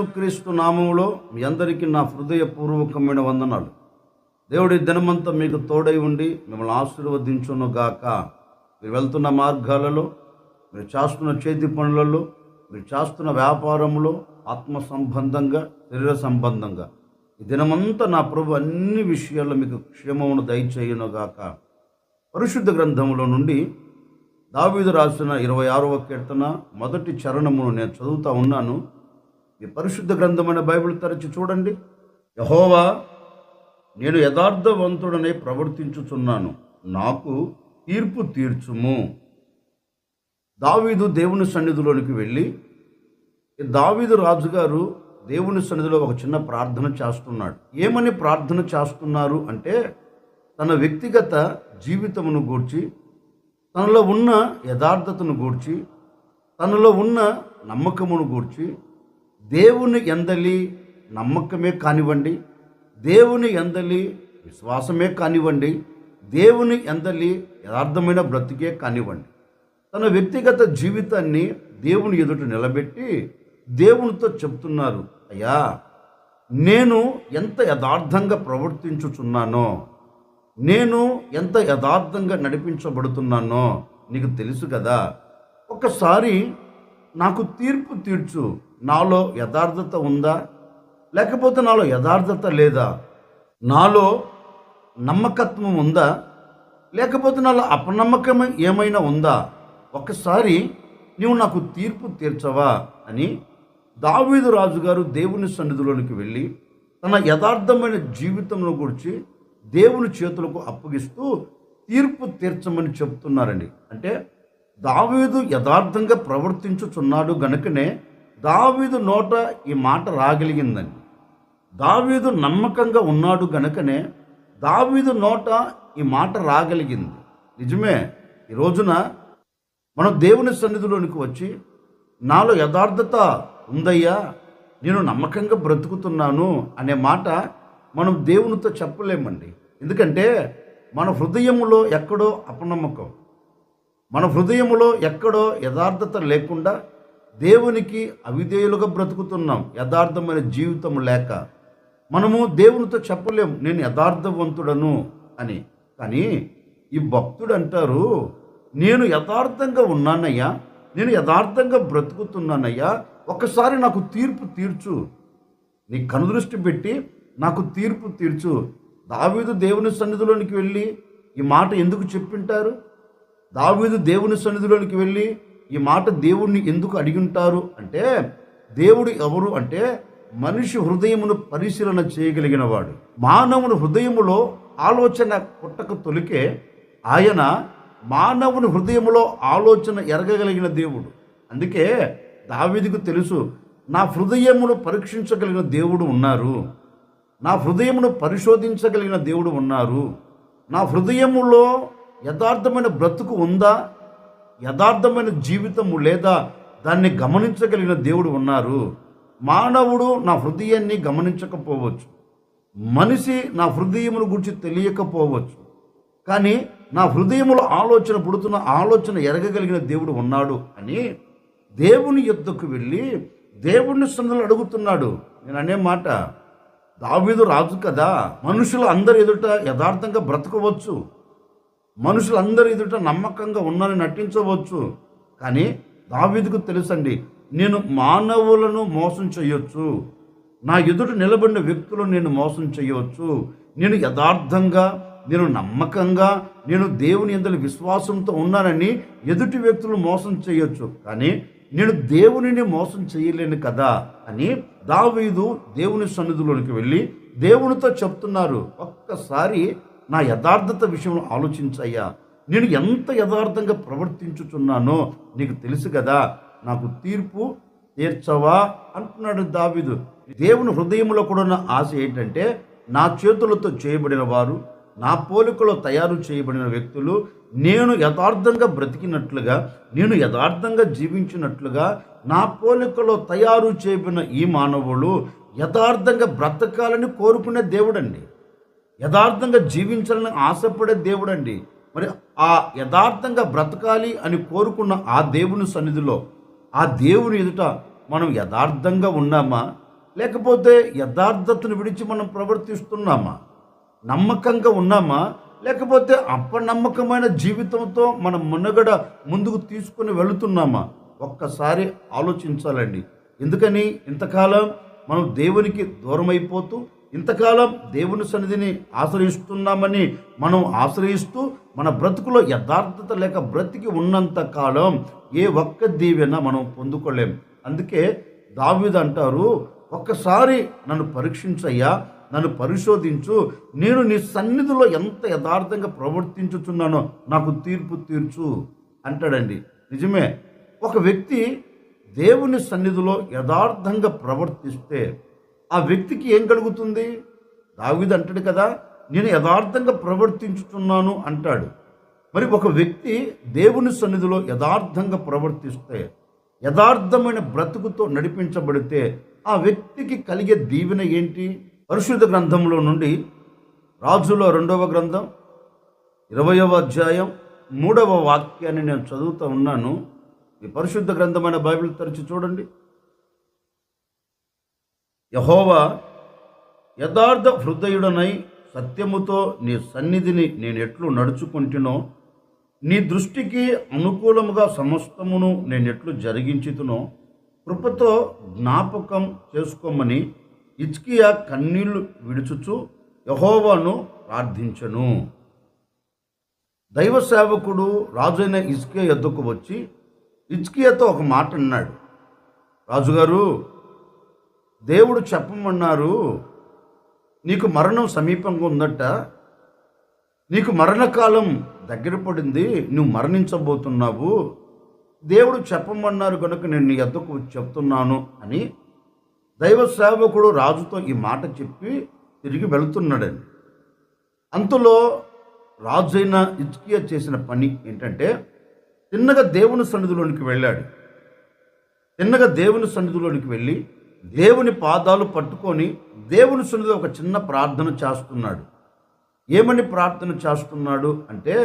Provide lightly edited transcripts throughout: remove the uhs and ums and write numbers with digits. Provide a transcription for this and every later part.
యేసుక్రీస్తు నామములో మీ అందరికీ నా హృదయపూర్వకమైన వందనాలు. దేవుడి దినమంతా మీకు తోడై ఉండి మిమ్మల్ని ఆశీర్వదించును గాక. మీరు వెళ్తున్న మార్గాలలో, మీరు చేస్తున్న చేతి పనులలో, మీరు చేస్తున్న వ్యాపారంలో, ఆత్మ సంబంధంగా, శరీర సంబంధంగా ఈ దినమంతా నా ప్రభు అన్ని విషయాల్లో మీకు క్షేమమును దయచేయును గాక. పరిశుద్ధ గ్రంథములో నుండి దావీదు రాసిన 26వ కీర్తన మొదటి చరణమును నేను చదువుతా ఉన్నాను. ఈ పరిశుద్ధ గ్రంథమైన బైబిల్ తెరచి చూడండి. యెహోవా, నేను యథార్థవంతుడనే ప్రవర్తించుచున్నాను, నాకు తీర్పు తీర్చుము. దావీదు దేవుని సన్నిధిలోనికి వెళ్ళి, దావీదు రాజుగారు దేవుని సన్నిధిలో ఒక చిన్న ప్రార్థన చేస్తున్నాడు. ఏమని ప్రార్థన చేస్తున్నారు అంటే, తన వ్యక్తిగత జీవితమును గూర్చి, తనలో ఉన్న యథార్థతను గూర్చి, తనలో ఉన్న నమ్మకమును గూర్చి, దేవుని యందలి నమ్మకమే కానివ్వండి, దేవుని యందలి విశ్వాసమే కానివ్వండి, దేవుని యందలి యథార్థమైన బ్రతికే కానివ్వండి, తన వ్యక్తిగత జీవితాన్ని దేవుని ఎదుట నిలబెట్టి దేవునితో చెప్తున్నారు, అయ్యా, నేను ఎంత యథార్థంగా ప్రవర్తించుచున్నానో, నేను ఎంత యథార్థంగా నడిపించబడుతున్నానో నీకు తెలుసు కదా. ఒకసారి నాకు తీర్పు తీర్చు. నాలో యథార్థత ఉందా, లేకపోతే నాలో యథార్థత లేదా? నాలో నమ్మకత్వం ఉందా, లేకపోతే నాలో అపనమ్మకం ఏమైనా ఉందా? ఒకసారి నీవు నాకు తీర్పు తీర్చవా అని దావీదు రాజుగారు దేవుని సన్నిధిలోనికి వెళ్ళి తన యథార్థమైన జీవితంలో గురించి దేవుని చేతులకు అప్పగిస్తూ తీర్పు తీర్చమని చెప్తున్నారండి. అంటే దావీదు యథార్థంగా ప్రవర్తించుచున్నాడు గనుకనే దావీదు నోట ఈ మాట రాగలిగిందండి. దావీదు నమ్మకంగా ఉన్నాడు గనుకనే దావీదు నోట ఈ మాట రాగలిగింది. నిజమే, ఈ రోజున మనం దేవుని సన్నిధిలోనికి వచ్చి, నాలో యథార్థత ఉందయ్యా, నేను నమ్మకంగా బ్రతుకుతున్నాను అనే మాట మనం దేవునితో చెప్పలేమండి. ఎందుకంటే మన హృదయములో ఎక్కడో అపనమ్మకం, మన హృదయములో ఎక్కడో యథార్థత లేకుండా దేవునికి అవిధేయులుగా బ్రతుకుతున్నాం. యథార్థమైన జీవితం లేక మనము దేవునితో చెప్పలేము, నేను యథార్థవంతుడను అని. కానీ ఈ భక్తుడు అంటారు, నేను యథార్థంగా ఉన్నానయ్యా, నేను యథార్థంగా బ్రతుకుతున్నానయ్యా, ఒక్కసారి నాకు తీర్పు తీర్చు, నీ కనుదృష్టి పెట్టి నాకు తీర్పు తీర్చు. దావీదు దేవుని సన్నిధిలోనికి వెళ్ళి ఈ మాట ఎందుకు చెప్పింటారు? దావీదు దేవుని సన్నిధిలోనికి వెళ్ళి ఈ మాట దేవుణ్ణి ఎందుకు అడిగింటారు అంటే, దేవుడు ఎవరు అంటే మనిషి హృదయమును పరిశీలన చేయగలిగిన వాడు. మానవుని హృదయములో ఆలోచన పుట్టక తొలికే ఆయన మానవుని హృదయములో ఆలోచన ఎరగగలిగిన దేవుడు. అందుకే దావీదుకు తెలుసు, నా హృదయమును పరీక్షించగలిగిన దేవుడు ఉన్నారు, నా హృదయమును పరిశోధించగలిగిన దేవుడు ఉన్నారు, నా హృదయములో యథార్థమైన బ్రతుకు ఉందా, యథార్థమైన జీవితము లేదా, దాన్ని గమనించగలిగిన దేవుడు ఉన్నారు. మానవుడు నా హృదయాన్ని గమనించకపోవచ్చు, మనిషి నా హృదయమును గురించి తెలియకపోవచ్చు, కానీ నా హృదయములో ఆలోచన పుడుతున్న ఆలోచన ఎరగగలిగిన దేవుడు ఉన్నాడు అని దేవుని యొద్దకు వెళ్ళి దేవుని సన్నిధిలో అడుగుతున్నాడు. నేను అనే మాట, దావీదు రాజు కదా, మనుషులు అందరి ఎదుట యథార్థంగా బ్రతకవచ్చు, మనుషులందరి ఎదుట నమ్మకంగా ఉన్నారని నటించవచ్చు. కానీ దావీదుకు తెలుసండి, నేను మానవులను మోసం చేయొచ్చు, నా ఎదుట నిలబడిన వ్యక్తులను నేను మోసం చేయవచ్చు, నేను యథార్థంగా, నేను నమ్మకంగా, నేను దేవుని యందు విశ్వాసంతో ఉన్నానని ఎదుటి వ్యక్తులు మోసం చేయొచ్చు, కానీ నేను దేవునిని మోసం చేయలేను కదా అని దావీదు దేవుని సన్నిధిలోనికి వెళ్ళి దేవునితో చెప్తున్నారు, ఒక్కసారి నా యథార్థత విషయంలో ఆలోచించయ్యా, నేను ఎంత యథార్థంగా ప్రవర్తించుచున్నానో నీకు తెలుసు కదా, నాకు తీర్పు తీర్చవా అంటున్నాడు దావీదు. దేవుని హృదయంలో కూడా ఉన్న ఆశ ఏంటంటే, నా చేతులతో చేయబడిన వారు, నా పోలికలో తయారు చేయబడిన వ్యక్తులు నేను యథార్థంగా బ్రతికినట్లుగా, నేను యథార్థంగా జీవించినట్లుగా, నా పోలికలో తయారు చేయబడిన ఈ మానవులు యథార్థంగా బ్రతకాలని కోరుకునే దేవుడండి, యథార్థంగా జీవించాలని ఆశపడే దేవుడండి. మరి ఆ యథార్థంగా బ్రతకాలి అని కోరుకున్న ఆ దేవుని సన్నిధిలో, ఆ దేవుని ఎదుట మనం యథార్థంగా ఉన్నామా, లేకపోతే యథార్థతను విడిచి మనం ప్రవర్తిస్తున్నామా? నమ్మకంగా ఉన్నామా? లేకపోతే అపనమ్మకమైన జీవితంతో మన మనుగడ ముందుకు తీసుకుని వెళుతున్నామా? ఒక్కసారి ఆలోచించాలండి. ఎందుకని ఇంతకాలం మనం దేవునికి దూరమైపోతూ, ఇంతకాలం దేవుని సన్నిధిని ఆశ్రయిస్తున్నామని మనం ఆశ్రయిస్తూ మన బ్రతుకులో యథార్థత లేక బ్రతికి ఉన్నంత కాలం ఏ ఒక్క దీవెన మనం పొందుకోలేం. అందుకే దావీదు అంటారు, ఒక్కసారి నన్ను పరీక్షించయ్యా, నన్ను పరిశోధించు, నేను నీ సన్నిధిలో ఎంత యథార్థంగా ప్రవర్తించుచున్నానో నాకు తీర్పు తీర్చు అంటాడండి. నిజమే, ఒక వ్యక్తి దేవుని సన్నిధిలో యథార్థంగా ప్రవర్తిస్తే ఆ వ్యక్తికి ఏం కలుగుతుంది? దావీదు అంటాడు కదా, నేను యథార్థంగా ప్రవర్తించుతున్నాను అంటాడు. మరి ఒక వ్యక్తి దేవుని సన్నిధిలో యథార్థంగా ప్రవర్తిస్తే, యథార్థమైన బ్రతుకుతో నడిపించబడితే ఆ వ్యక్తికి కలిగే దీవెన ఏంటి? పరిశుద్ధ గ్రంథంలో నుండి రాజుల 2వ గ్రంథం 20వ అధ్యాయం 3వ వాక్యాన్ని నేను చదువుతూ ఉన్నాను. ఈ పరిశుద్ధ గ్రంథమైన బైబిల్ తెరిచి చూడండి. యెహోవా యథార్థ హృదయుడనై సత్యముతో నీ సన్నిధిని నేను ఎట్లు నడుచుకుంటునో, నీ దృష్టికి అనుకూలముగా సమస్తమును నేను ఎట్లు జరిగించుతునో కృపతో జ్ఞాపకం చేసుకోమని హిజ్కియా కన్నీళ్లు విడుచుచు యెహోవాను ప్రార్థించెను. దైవ సేవకుడు రాజైన హిజ్కియా యొద్దకు వచ్చి హిజ్కియాతో ఒక మాట అన్నాడు. రాజుగారు, దేవుడు చెప్పమన్నారు, నీకు మరణం సమీపంగా ఉందట, నీకు మరణకాలం దగ్గర పడింది, నువ్వు మరణించబోతున్నావు, దేవుడు చెప్పమన్నారు కనుక నేను నీ యొద్దకు వచ్చి చెప్తున్నాను అని దైవ సేవకుడు రాజుతో ఈ మాట చెప్పి తిరిగి వెళుతున్నాడండి. అంతలో రాజైన హిజ్కియా చేసిన పని ఏంటంటే, తిన్నగా దేవుని సన్నిధిలోనికి వెళ్ళాడు. తిన్నగా దేవుని సన్నిధిలోనికి వెళ్ళి దేవుని పాదాలు పట్టుకొని దేవుని సన్నిధిలో ఒక చిన్న ప్రార్థన చేస్తున్నాడు. ఏమని ప్రార్థన చేస్తున్నాడు అంటే,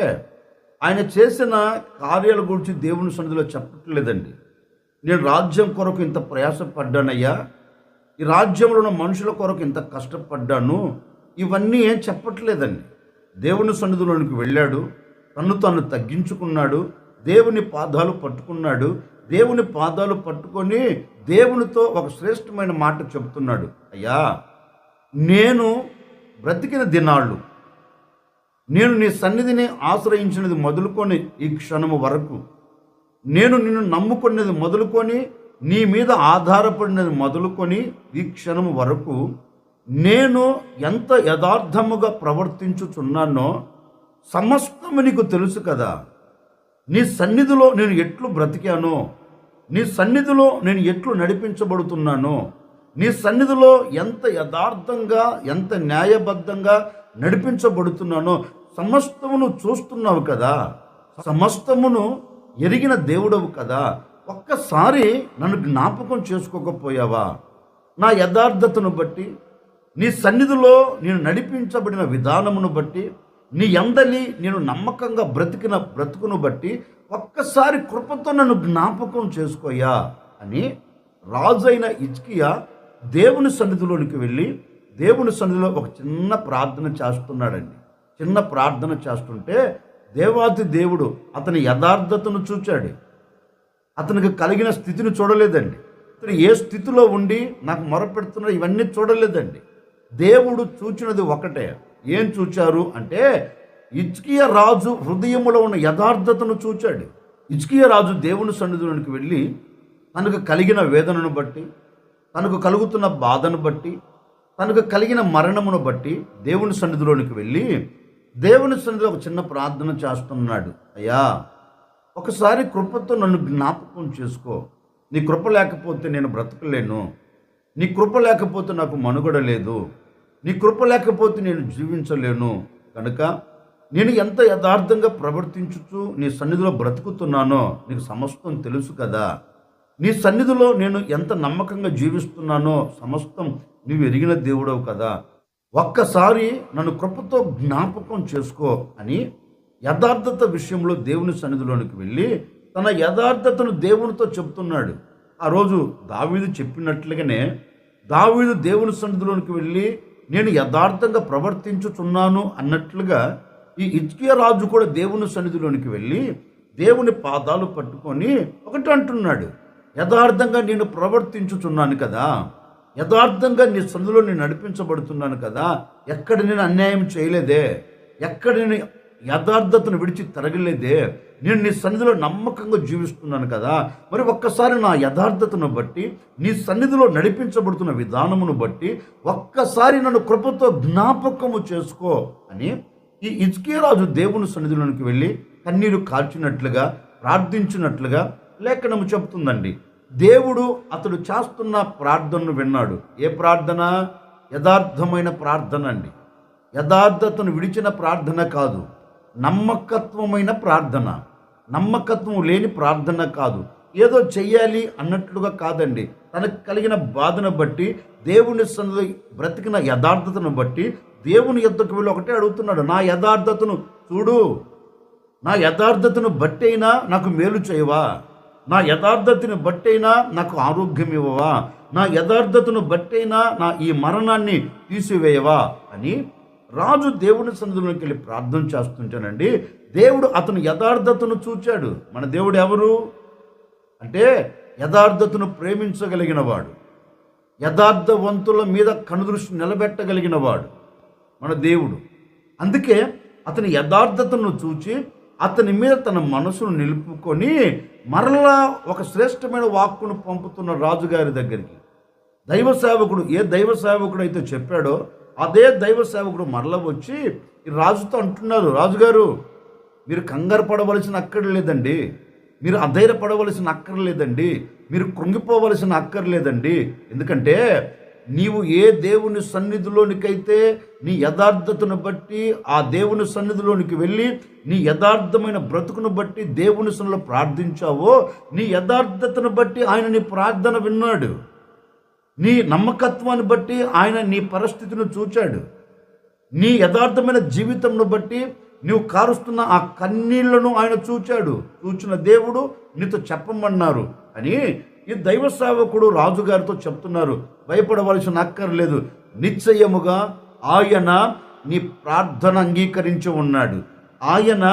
ఆయన చేసిన కార్యాల గురించి దేవుని సన్నిధిలో చెప్పట్లేదండి. నేను రాజ్యం కొరకు ఇంత ప్రయాసపడ్డానయ్యా, ఈ రాజ్యంలో ఉన్న మనుషుల కొరకు ఇంత కష్టపడ్డాను, ఇవన్నీ ఏం చెప్పట్లేదండి. దేవుని సన్నిధిలోనికి వెళ్ళాడు, తను తగ్గించుకున్నాడు, దేవుని పాదాలు పట్టుకున్నాడు. దేవుని పాదాలు పట్టుకొని దేవునితో ఒక శ్రేష్టమైన మాట చెబుతున్నాడు. అయ్యా, నేను బ్రతికిన దినాళ్ళు, నేను నీ సన్నిధిని ఆశ్రయించినది మొదలుకొని ఈ క్షణము వరకు, నేను నిన్ను నమ్ముకున్నది మొదలుకొని, నీ మీద ఆధారపడినది మొదలుకొని ఈ క్షణము వరకు నేను ఎంత యథార్థముగా ప్రవర్తించుచున్నానో సమస్తము నీకు తెలుసు కదా. నీ సన్నిధిలో నేను ఎట్లు బ్రతికానో, నీ సన్నిధిలో నేను ఎట్లు నడిపించబడుతున్నానో, నీ సన్నిధిలో ఎంత యథార్థంగా ఎంత న్యాయబద్ధంగా నడిపించబడుతున్నానో సమస్తమును చూస్తున్నావు కదా, సమస్తమును ఎరిగిన దేవుడవు కదా. ఒక్కసారి నన్ను జ్ఞాపకం చేసుకోకపోయావా? నా యథార్థతను బట్టి, నీ సన్నిధిలో నేను నడిపించబడిన విధానమును బట్టి, నీ యందలి నేను నమ్మకంగా బ్రతికిన బ్రతుకును బట్టి ఒక్కసారి కృపతో నన్ను జ్ఞాపకం చేసుకోయా అని రాజైన హిజ్కియా దేవుని సన్నిధిలోనికి వెళ్ళి దేవుని సన్నిధిలో ఒక చిన్న ప్రార్థన చేస్తున్నాడండి. చిన్న ప్రార్థన చేస్తుంటే దేవాది దేవుడు అతని యథార్థతను చూచాడు. అతనికి కలిగిన స్థితిని చూడలేదండి. అతను ఏ స్థితిలో ఉండి నాకు మొరపెడుతున్నా ఇవన్నీ చూడలేదండి. దేవుడు చూచినది ఒకటే. ఏం చూచారు అంటే, హిజ్కియా రాజు హృదయములో ఉన్న యథార్థతను చూచాడు. హిజ్కియా రాజు దేవుని సన్నిధిలోనికి వెళ్ళి తనకు కలిగిన వేదనను బట్టి, తనకు కలుగుతున్న బాధను బట్టి, తనకు కలిగిన మరణమును బట్టి దేవుని సన్నిధిలోనికి వెళ్ళి దేవుని సన్నిధిలో ఒక చిన్న ప్రార్థన చేస్తున్నాడు. అయ్యా, ఒకసారి కృపతో నన్ను జ్ఞాపకం చేసుకో. నీ కృప లేకపోతే నేను బ్రతకలేను, నీ కృప లేకపోతే నాకు మనుగడ లేదు, నీ కృప లేకపోతే నేను జీవించలేను. కనుక నేను ఎంత యథార్థంగా ప్రవర్తించుచు నీ సన్నిధిలో బ్రతుకుతున్నానో నీకు సమస్తం తెలుసు కదా. నీ సన్నిధిలో నేను ఎంత నమ్మకంగా జీవిస్తున్నానో సమస్తం నువ్వు ఎరిగిన దేవుడవు కదా. ఒక్కసారి నన్ను కృపతో జ్ఞాపకం చేసుకో అని యథార్థత విషయంలో దేవుని సన్నిధిలోనికి వెళ్ళి తన యథార్థతను దేవునితో చెప్తున్నాడు. ఆ రోజు దావీదు చెప్పినట్లుగానే దావీదు దేవుని సన్నిధిలోనికి వెళ్ళి నేను యథార్థంగా ప్రవర్తించుచున్నాను అన్నట్లుగా ఈ హిజ్కియా రాజు కూడా దేవుని సన్నిధిలోనికి వెళ్ళి దేవుని పాదాలు పట్టుకొని ఒకటి అంటున్నాడు, యథార్థంగా నేను ప్రవర్తించుచున్నాను కదా, యథార్థంగా నీ సన్నిధిలో నేను నడిపించబడుతున్నాను కదా, ఎక్కడ నేను అన్యాయం చేయలేదే, ఎక్కడ నేను యథార్థతను విడిచి తిరగలేదే, నేను నీ సన్నిధిలో నమ్మకంగా జీవిస్తున్నాను కదా, మరి ఒక్కసారి నా యథార్థతను బట్టి నీ సన్నిధిలో నడిపించబడుతున్న విధానమును బట్టి ఒక్కసారి నన్ను కృపతో జ్ఞాపకము చేసుకో అని ఈ హిజ్కియా రాజు దేవుని సన్నిధిలోనికి వెళ్ళి కన్నీరు కార్చినట్లుగా ప్రార్థించినట్లుగా లేఖనము చెప్తుందండి. దేవుడు అతడు చేస్తున్న ప్రార్థనను విన్నాడు. ఏ ప్రార్థన? యథార్థమైన ప్రార్థన అండి. యథార్థతను విడిచిన ప్రార్థన కాదు, నమ్మకత్వమైన ప్రార్థన. నమ్మకత్వం లేని ప్రార్థన కాదు, ఏదో చెయ్యాలి అన్నట్లుగా కాదండి. తనకు కలిగిన బాధను బట్టి దేవుని సన్నిధిలో బ్రతికిన యథార్థతను బట్టి దేవుని యొద్దకు వెళ్ళి ఒకటే అడుగుతున్నాడు, నా యథార్థతను చూడు, నా యథార్థతను బట్టైనా నాకు మేలు చేయవా, నా యథార్థతను బట్టైనా నాకు ఆరోగ్యం ఇవ్వవా, నా యథార్థతను బట్టైనా నా ఈ మరణాన్ని తీసివేయవా అని రాజు దేవుని సన్నిధిలోకి వెళ్ళి ప్రార్థన చేస్తుంటానండి. దేవుడు అతను యథార్థతను చూచాడు. మన దేవుడు ఎవరు అంటే యథార్థతను ప్రేమించగలిగిన వాడు, యథార్థవంతుల మీద కనుదృష్టి నిలబెట్టగలిగిన వాడు మన దేవుడు. అందుకే అతని యథార్థతను చూచి అతని మీద తన మనసును నిలుపుకొని మరలా ఒక శ్రేష్టమైన వాక్కును పంపుతున్న రాజుగారి దగ్గరికి దైవ సేవకుడు, ఏ దైవ సేవకుడు అయితే చెప్పాడో అదే దైవ సేవకుడు మరలా వచ్చి ఈ రాజుతో అంటున్నారు, రాజుగారు మీరు కంగారు పడవలసిన అక్కర్లేదండి, మీరు అధైర్యపడవలసిన అక్కర్లేదండి, మీరు కృంగిపోవలసిన అక్కర్లేదండి. ఎందుకంటే నీవు ఏ దేవుని సన్నిధిలోనికైతే నీ యథార్థతను బట్టి ఆ దేవుని సన్నిధిలోనికి వెళ్ళి నీ యథార్థమైన బ్రతుకును బట్టి దేవుని సన్నిధిలో ప్రార్థించావో నీ యథార్థతను బట్టి ఆయన నీ ప్రార్థన విన్నాడు. నీ నమ్మకత్వాన్ని బట్టి ఆయన నీ పరిస్థితిని చూచాడు. నీ యథార్థమైన జీవితంను బట్టి నువ్వు కారుస్తున్న ఆ కన్నీళ్లను ఆయన చూచాడు. చూచిన దేవుడు నీతో చెప్పమన్నారు అని ఈ దైవ సేవకుడు రాజుగారితో చెప్తున్నారు. భయపడవలసిన అక్కర్లేదు, నిశ్చయముగా ఆయన నీ ప్రార్థన అంగీకరించి ఉన్నాడు, ఆయన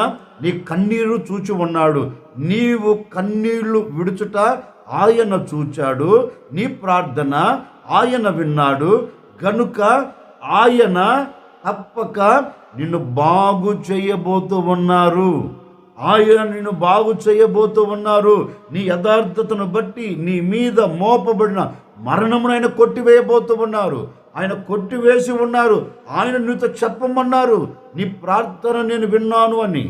నీ కన్నీరు చూచి ఉన్నాడు, నీవు కన్నీళ్లు విడుచుట ఆయన చూచాడు, నీ ప్రార్థన ఆయన విన్నాడు, గనుక ఆయన తప్పక నిన్ను బాగు చేయబోతూ ఉన్నారు. ఆయన నిన్ను బాగు చేయబోతూ ఉన్నారు. నీ యథార్థతను బట్టి నీ మీద మోపబడిన మరణమును ఆయన కొట్టివేయబోతూ ఉన్నారు. ఆయన కొట్టివేసి ఉన్నారు. ఆయన నీతో చెప్పమన్నారు, నీ ప్రార్థన నేను విన్నాను అని,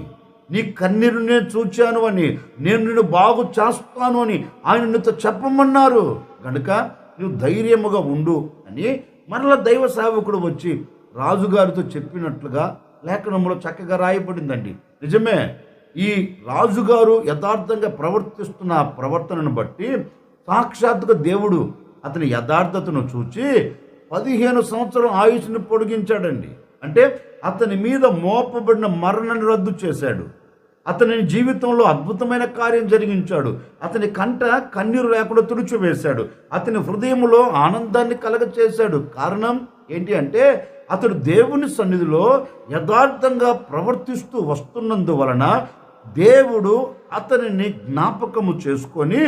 నీ కన్నీరు నేను చూచాను అని, నేను నిన్ను బాగు చేస్తాను అని ఆయన నీతో చెప్పమన్నారు. కనుక నువ్వు ధైర్యముగా ఉండు అని మరలా దైవ సేవకుడు వచ్చి రాజుగారితో చెప్పినట్లుగా లేఖనంలో చక్కగా రాయబడిందండి. నిజమే, ఈ రాజుగారు యథార్థంగా ప్రవర్తిస్తున్న ప్రవర్తనను బట్టి సాక్షాత్తుగా దేవుడు అతని యథార్థతను చూచి 15 సంవత్సరం ఆయుష్ని పొడిగించాడండి. అంటే అతని మీద మోపబడిన మరణాన్ని రద్దు చేశాడు. అతని జీవితంలో అద్భుతమైన కార్యం జరిగించాడు. అతని కంట కన్నీరు లేకుండా తుడిచివేశాడు. అతని హృదయంలో ఆనందాన్ని కలగచేశాడు. కారణం ఏంటి అంటే అతడు దేవుని సన్నిధిలో యథార్థంగా ప్రవర్తిస్తూ వస్తున్నందువలన దేవుడు అతనిని జ్ఞాపకము చేసుకొని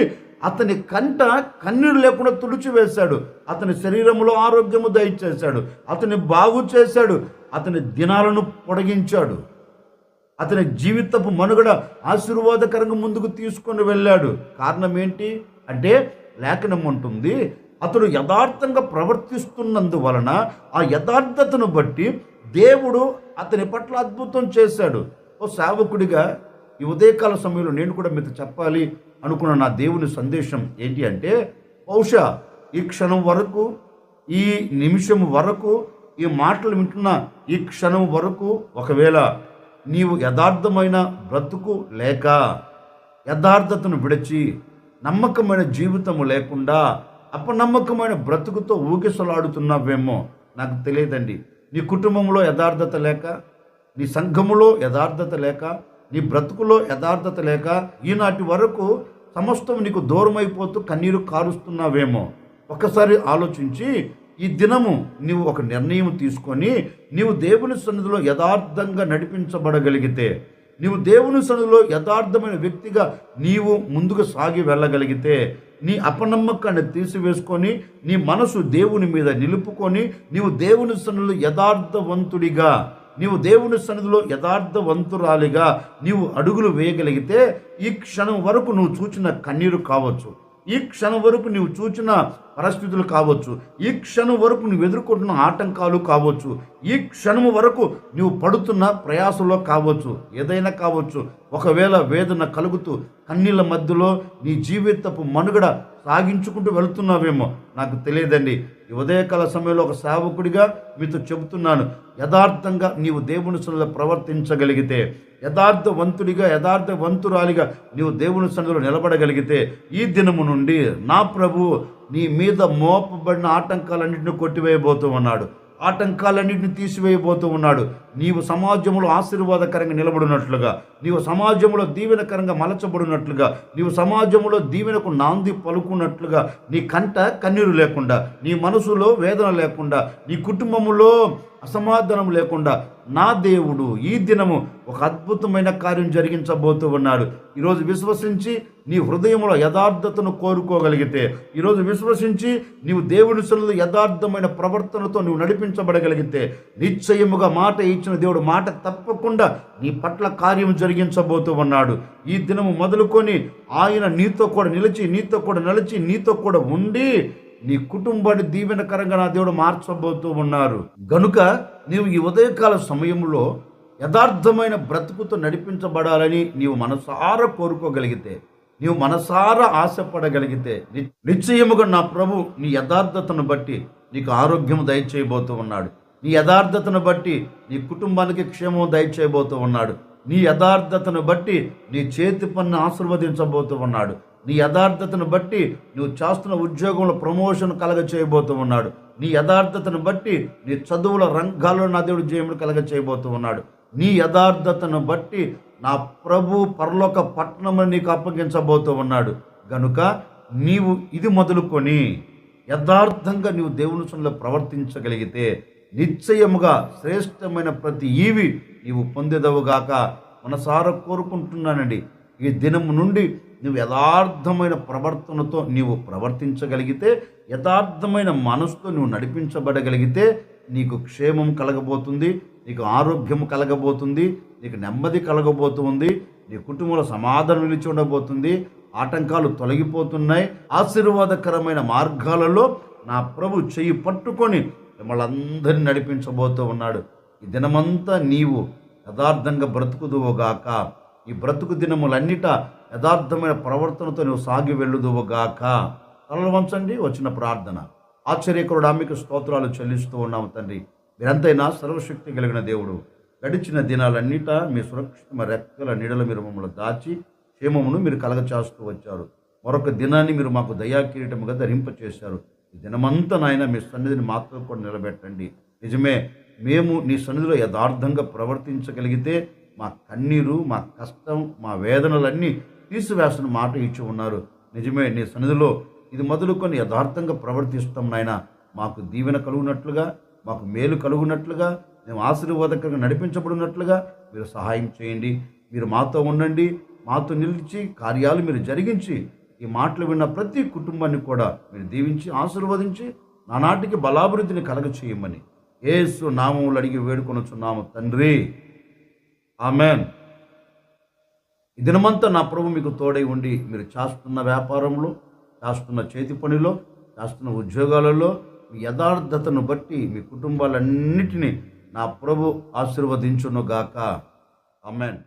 అతని కంట కన్నీరు లేకుండా తుడిచివేశాడు. అతని శరీరంలో ఆరోగ్యము దయచేశాడు. అతని బాగు చేశాడు. అతని దినాలను పొడిగించాడు. అతని జీవితపు మనుగడ ఆశీర్వాదకరంగా ముందుకు తీసుకొని వెళ్ళాడు. కారణం ఏంటి అంటే లేఖనం ఉంటుంది, అతడు యథార్థంగా ప్రవర్తిస్తున్నందువలన ఆ యథార్థతను బట్టి దేవుడు అతని పట్ల అద్భుతం చేశాడు. ఓ సేవకుడిగా ఈ ఉదయకాల సమయంలో నేను కూడా మీతో చెప్పాలి అనుకున్న నా దేవుని సందేశం ఏంటి అంటే, బహుశా ఈ క్షణం వరకు, ఈ నిమిషం వరకు, ఈ మాటలు వింటున్న ఈ క్షణం వరకు ఒకవేళ నీవు యథార్థమైన బ్రతుకు లేక యథార్థతను విడిచి నమ్మకమైన జీవితము లేకుండా అపనమ్మకమైన బ్రతుకుతో ఊగిసలాడుతున్నావేమో నాకు తెలియదండి. నీ కుటుంబంలో యథార్థత లేక, నీ సంఘములో యథార్థత లేక, నీ బ్రతుకులో యథార్థత లేక ఈనాటి వరకు సమస్తం నీకు దూరం అయిపోతూ కన్నీరు కారుస్తున్నావేమో. ఒకసారి ఆలోచించి ఈ దినము నీవు ఒక నిర్ణయం తీసుకొని నీవు దేవుని సన్నిధిలో యథార్థంగా నడిపించబడగలిగితే, నీవు దేవుని సన్నిధిలో యథార్థమైన వ్యక్తిగా నీవు ముందుకు సాగి వెళ్ళగలిగితే, నీ అపనమ్మకాన్ని తీసివేసుకొని నీ మనసు దేవుని మీద నిలుపుకొని నీవు దేవుని సన్నిధిలో యథార్థవంతుడిగా, నీవు దేవుని సన్నిధిలో యథార్థవంతురాలిగా నీవు అడుగులు వేయగలిగితే, ఈ క్షణం వరకు నువ్వు చూచిన కన్నీరు కావచ్చు, ఈ క్షణం వరకు నువ్వు చూచిన పరిస్థితులు కావచ్చు, ఈ క్షణం వరకు నువ్వు ఎదుర్కొంటున్న ఆటంకాలు కావచ్చు, ఈ క్షణం వరకు నువ్వు పడుతున్న ప్రయాసంలో కావచ్చు, ఏదైనా కావచ్చు. ఒకవేళ వేదన కలుగుతూ కన్నీళ్ళ మధ్యలో నీ జీవితపు మనుగడ సాగించుకుంటూ వెళుతున్నావేమో నాకు తెలియదండి. ఈ ఉదయకాల సమయంలో ఒక సేవకుడిగా మీతో చెబుతున్నాను, యథార్థంగా నీవు దేవుని సన్నిధిలో ప్రవర్తించగలిగితే, యథార్థవంతుడిగా యథార్థవంతురాలిగా నీవు దేవుని సన్నిధిలో నిలబడగలిగితే, ఈ దినము నుండి నా ప్రభువు నీ మీద మోపబడిన ఆటంకాలన్నింటినీ కొట్టివేయబోతూ ఉన్నాడు, ఆటంకాలన్నింటినీ తీసివేయబోతూ ఉన్నాడు. నీవు సమాజంలో ఆశీర్వాదకరంగా నిలబడినట్లుగా, నీవు సమాజంలో దీవెనకరంగా మలచబడినట్లుగా, నీవు సమాజంలో దీవెనకు నాంది పలుకున్నట్లుగా, నీ కంట కన్నీరు లేకుండా, నీ మనసులో వేదన లేకుండా, నీ కుటుంబంలో అసమాధానం లేకుండా నా దేవుడు ఈ దినము ఒక అద్భుతమైన కార్యం జరిగించబోతూ ఉన్నాడు. ఈరోజు విశ్వసించి నీ హృదయంలో యథార్థతను కోరుకోగలిగితే, ఈరోజు విశ్వసించి నీవు దేవుని సన్నిధిలో యథార్థమైన ప్రవర్తనతో నువ్వు నడిపించబడగలిగితే, నిశ్చయముగా మాట ఇచ్చిన దేవుడు మాట తప్పకుండా నీ పట్ల కార్యం జరిగించబోతూ ఉన్నాడు. ఈ దినము మొదలుకొని ఆయన నీతో కూడా నిలిచి, నీతో కూడా నడిచి, నీతో కూడా ఉండి నీ కుటుంబాన్ని దీవెనకరంగా నా దేవుడు మార్చబోతూ ఉన్నారు. గనుక నీవు ఈ ఉదయకాల సమయంలో యథార్థమైన బ్రతుకుతో నడిపించబడాలని నీవు మనసారా కోరుకోగలిగితే, నీవు మనసారా ఆశపడగలిగితే, నిశ్చయముగా నా ప్రభు నీ యథార్థతను బట్టి నీకు ఆరోగ్యం దయచేయబోతూ ఉన్నాడు. నీ యథార్థతను బట్టి నీ కుటుంబానికి క్షేమం దయచేయబోతూ ఉన్నాడు. నీ యథార్థతను బట్టి నీ చేతి పన్ను ఆశీర్వదించబోతూ ఉన్నాడు. నీ యథార్థతను బట్టి నువ్వు చేస్తున్న ఉద్యోగంలో ప్రమోషన్ కలగ చేయబోతూ ఉన్నాడు. నీ యథార్థతను బట్టి నీ చదువుల రంగాల్లో నా దేవుడు జయములు కలగ చేయబోతూ ఉన్నాడు. నీ యథార్థతను బట్టి నా ప్రభు పరలోక పట్టణమును నీకు అప్పగించబోతూ ఉన్నాడు. గనుక నీవు ఇది మొదలుకొని యథార్థంగా నీవు దేవుని సన్నిధిలో ప్రవర్తించగలిగితే, నిశ్చయముగా శ్రేష్టమైన ప్రతి ఈవి నీవు పొందేదవుగాక మనసారా కోరుకుంటున్నానండి. ఈ దినము నుండి నువ్వు యథార్థమైన ప్రవర్తనతో నీవు ప్రవర్తించగలిగితే, యథార్థమైన మనసుతో నువ్వు నడిపించబడగలిగితే, నీకు క్షేమం కలగబోతుంది, నీకు ఆరోగ్యం కలగబోతుంది, నీకు నెమ్మది కలగబోతుంది, నీ కుటుంబంలో సమాధానం నిలిచి ఉండబోతుంది, ఆటంకాలు తొలగిపోతున్నాయి. ఆశీర్వాదకరమైన మార్గాలలో నా ప్రభు చెయ్యి పట్టుకొని మిమ్మల్ని అందరినీ నడిపించబోతూ ఉన్నాడు. ఈ దినమంతా నీవు యథార్థంగా బ్రతుకుదువుగాక. ఈ బ్రతుకు దినములన్నిట యథార్థమైన ప్రవర్తనతో నువ్వు సాగి వెళ్ళుదువుగాక. తలలు వంచండి. వచ్చిన ప్రార్థన. ఆశ్చర్యకరుడు మీకు స్తోత్రాలు చెల్లిస్తూ ఉన్నాము తండ్రి. మీరంతైనా సర్వశక్తి కలిగిన దేవుడు, గడిచిన దినాలన్నిట మీ సురక్షిత రెక్కల నీడలు మీరు మమ్మల్ని దాచి క్షేమమును మీరు కలగచేస్తూ వచ్చారు. మరొక దినాన్ని మీరు మాకు దయాకిరీటముగా ధరింపచేశారు. ఈ దినమంతా నాయన మీ సన్నిధిని మాతో కూడా నిలబెట్టండి. నిజమే, మేము నీ సన్నిధిలో యథార్థంగా ప్రవర్తించగలిగితే మా కన్నీరు, మా కష్టం, మా వేదనలన్నీ తీసివేస్తున్న మాట ఇచ్చి ఉన్నారు. నిజమే, నీ సన్నిధిలో ఇది మొదలుకొని యథార్థంగా ప్రవర్తిస్తాం నాయన. మాకు దీవెన కలుగునట్లుగా, మాకు మేలు కలుగునట్లుగా, మేము ఆశీర్వాదకరంగా నడిపించబడినట్లుగా మీరు సహాయం చేయండి. మీరు మాతో ఉండండి, మాతో నిలిచి కార్యాలు మీరు జరిగించి ఈ మాటలు విన్న ప్రతి కుటుంబాన్ని కూడా మీరు దీవించి ఆశీర్వదించి నానాటికి బలాభివృద్ధిని కలగ చేయమని యేసు నామములో అడిగి వేడుకొనుచున్నాము తండ్రి. ఆమెన్. ఈ దినమంతా నా ప్రభు మీకు తోడై ఉండి మీరు చేస్తున్న వ్యాపారంలో, చేస్తున్న చేతి పనిలో, చేస్తున్న ఉద్యోగాలలో మీ యథార్థతను బట్టి మీ కుటుంబాలన్నిటినీ నా ప్రభు ఆశీర్వదించును గాక. ఆమెన్.